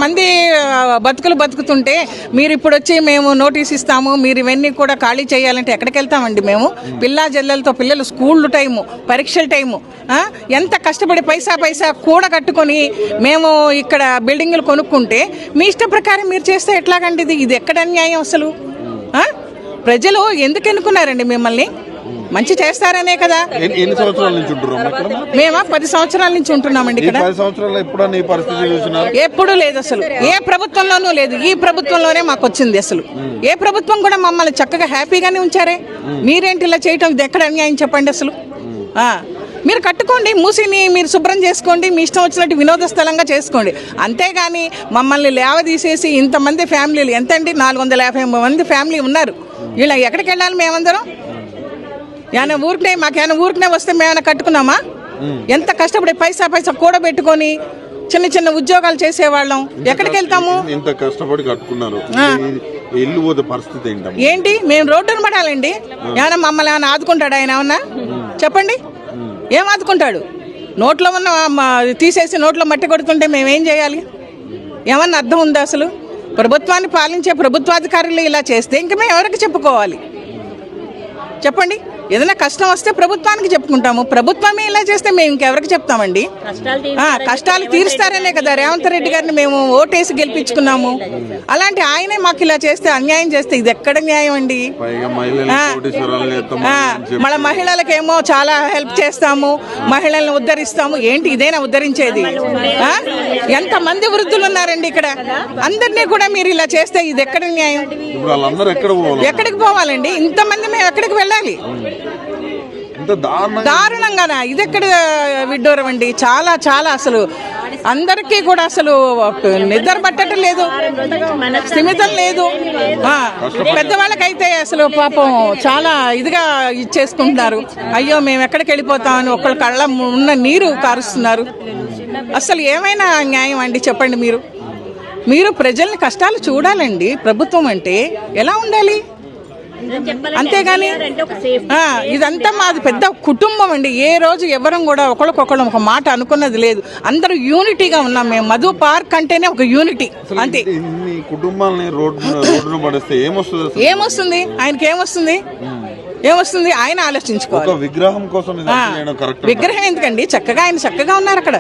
ఇంతమంది బతుకులు బతుకుతుంటే మీరు ఇప్పుడు వచ్చి మేము నోటీస్ ఇస్తాము, మీరు ఇవన్నీ కూడా ఖాళీ చేయాలంటే ఎక్కడికి వెళ్తామండి మేము? పిల్లా జల్లలతో పిల్లలు స్కూల్ టైము, పరీక్షల టైము, ఎంత కష్టపడి పైసా కూడా కట్టుకొని మేము ఇక్కడ బిల్డింగులు కొనుక్కుంటే మీ ఇష్ట ప్రకారం మీరు చేస్తే ఎట్లాగండి? ఇది ఎక్కడ అన్యాయం అసలు? ప్రజలు ఎందుకు ఎన్నుకున్నారండి మిమ్మల్ని? మంచి చేస్తారనే కదా. ఎన్ని సంవత్సరాల నుంచి ఉంటున్నాం? మేము 10 సంవత్సరాల నుంచి ఉంటున్నామండి ఇక్కడ. 10 సంవత్సరాల్లో ఎప్పుడన్నా ఈ పరిస్థితి చూసినారు? ఎప్పుడూ లేదు అసలు, ఏ ప్రభుత్వంలోనూ లేదు. ఈ ప్రభుత్వంలోనే మాకు వచ్చింది అసలు. ఏ ప్రభుత్వం కూడా మమ్మల్ని చక్కగా హ్యాపీగానే ఉంచారే. మీరేంటి ఇలా చేయటం? ఇది ఎక్కడ అన్యాయం చెప్పండి అసలు? మీరు కట్టుకోండి, మూసిని మీరు శుభ్రం చేసుకోండి, మీ ఇష్టం వచ్చినట్టు వినోద స్థలంగా చేసుకోండి. అంతేగాని మమ్మల్ని లేవదీసేసి ఇంతమంది ఫ్యామిలీలు, ఎంతండి 450 మంది ఫ్యామిలీ ఉన్నారు. వీళ్ళ ఎక్కడికి వెళ్ళాలి మేమందరం? ఏమైనా ఊరికనే వస్తే మేమైనా కట్టుకున్నామా? ఎంత కష్టపడి పైసా కూడబెట్టుకొని చిన్న ఉద్యోగాలు చేసేవాళ్ళం. ఎక్కడికి వెళ్తాము? ఇంత కష్టపడి కట్టుకున్నారు, ఇల్లు పోతే పరిస్థితి ఏంటి? మేము రోడ్డును పడాలండి. ఏమైనా మమ్మల్ని ఏమైనా ఆదుకుంటాడు ఆయన? ఏమన్నా చెప్పండి, ఏం ఆదుకుంటాడు? నోట్లో ఉన్న తీసేసి నోట్లో మట్టి కొడుతుంటే మేమేం చేయాలి? ఏమన్నా అర్థం ఉందా అసలు? ప్రభుత్వాన్ని పాలించే ప్రభుత్వాధికారులు ఇలా చేస్తే ఇంక మేము ఎవరికి చెప్పుకోవాలి చెప్పండి? ఏదైనా కష్టం వస్తే ప్రభుత్వానికి చెప్పుకుంటాము. ప్రభుత్వమే ఇలా చేస్తే మేము ఇంకెవరికి చెప్తామండి? కష్టాలు తీరుస్తారనే కదా రేవంత్ రెడ్డి గారిని మేము ఓటేసి గెలిపించుకున్నాము. అలాంటి ఆయనే మాకు ఇలా చేస్తే, అన్యాయం చేస్తే ఇది ఎక్కడ న్యాయం అండి? మన మహిళలకేమో చాలా హెల్ప్ చేస్తాము, మహిళల్ని ఉద్ధరిస్తాము. ఏంటి ఇదేనా ఉద్ధరించేది? ఎంతమంది వృద్ధులు ఉన్నారండి ఇక్కడ, అందరినీ కూడా మీరు ఇలా చేస్తే ఇది ఎక్కడ న్యాయం? ఎక్కడికి పోవాలండి? ఇంతమంది మేము ఎక్కడికి వెళ్ళాలి? దారుణంగానా? ఇది ఎక్కడ విడ్డూరం అండి? చాలా చాలా అసలు అందరికీ కూడా అసలు నిద్ర పట్టడం లేదు, స్థిమితం లేదు. పెద్దవాళ్ళకైతే అసలు పాపం చాలా ఇదిగా ఇచ్చేసుకుంటున్నారు. అయ్యో మేము ఎక్కడికి వెళ్ళిపోతామని ఒకళ్ళ కళ్ళ ఉన్న నీరు కారుస్తున్నారు. అసలు ఏమైనా న్యాయం అండి చెప్పండి? మీరు ప్రజల్ని కష్టాలు చూడాలండి. ప్రభుత్వం అంటే ఎలా ఉండాలి? అంతేగాని ఇదంతా మాది పెద్ద కుటుంబం అండి. ఏ రోజు ఎవరం కూడా ఒకళ్ళకొకళ్ళం ఒక మాట అనుకున్నది లేదు. అందరూ యూనిటీగా ఉన్నాం. మేము మధు పార్క్ అంటేనే ఒక యూనిటీ అంతే. ఏమొస్తుంది ఆయనకి? ఏమొస్తుంది? ఆయన ఆలోచించుకోవాలి. విగ్రహం ఎందుకండి? చక్కగా ఆయన చక్కగా ఉన్నారు అక్కడ.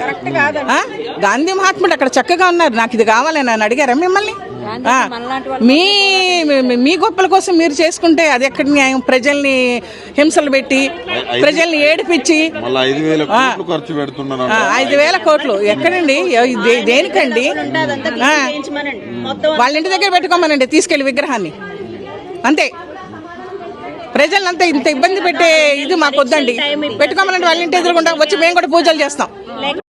గాంధీ మహాత్ముడు అక్కడ చక్కగా ఉన్నారు. నాకు ఇది కావాలని ఆయన అడిగారా మిమ్మల్ని? మీ గొప్పల కోసం మీరు చేసుకుంటే అది ఎక్కడ న్యాయం? ప్రజల్ని హింసలు పెట్టి, ప్రజల్ని ఏడిపించి 5,000 కోట్లు ఎక్కడండి? దేనికండి? వాళ్ళ ఇంటి దగ్గర పెట్టుకోమనండి తీసుకెళ్లి విగ్రహాన్ని. అంతే. ప్రజలంతా ఇంత ఇబ్బంది పెట్టే ఇది మాకు వద్దండి. పెట్టుకోమనండి వాళ్ళ ఇంటి ఎదురుకుండా వచ్చి మేము కూడా పూజలు చేస్తాం.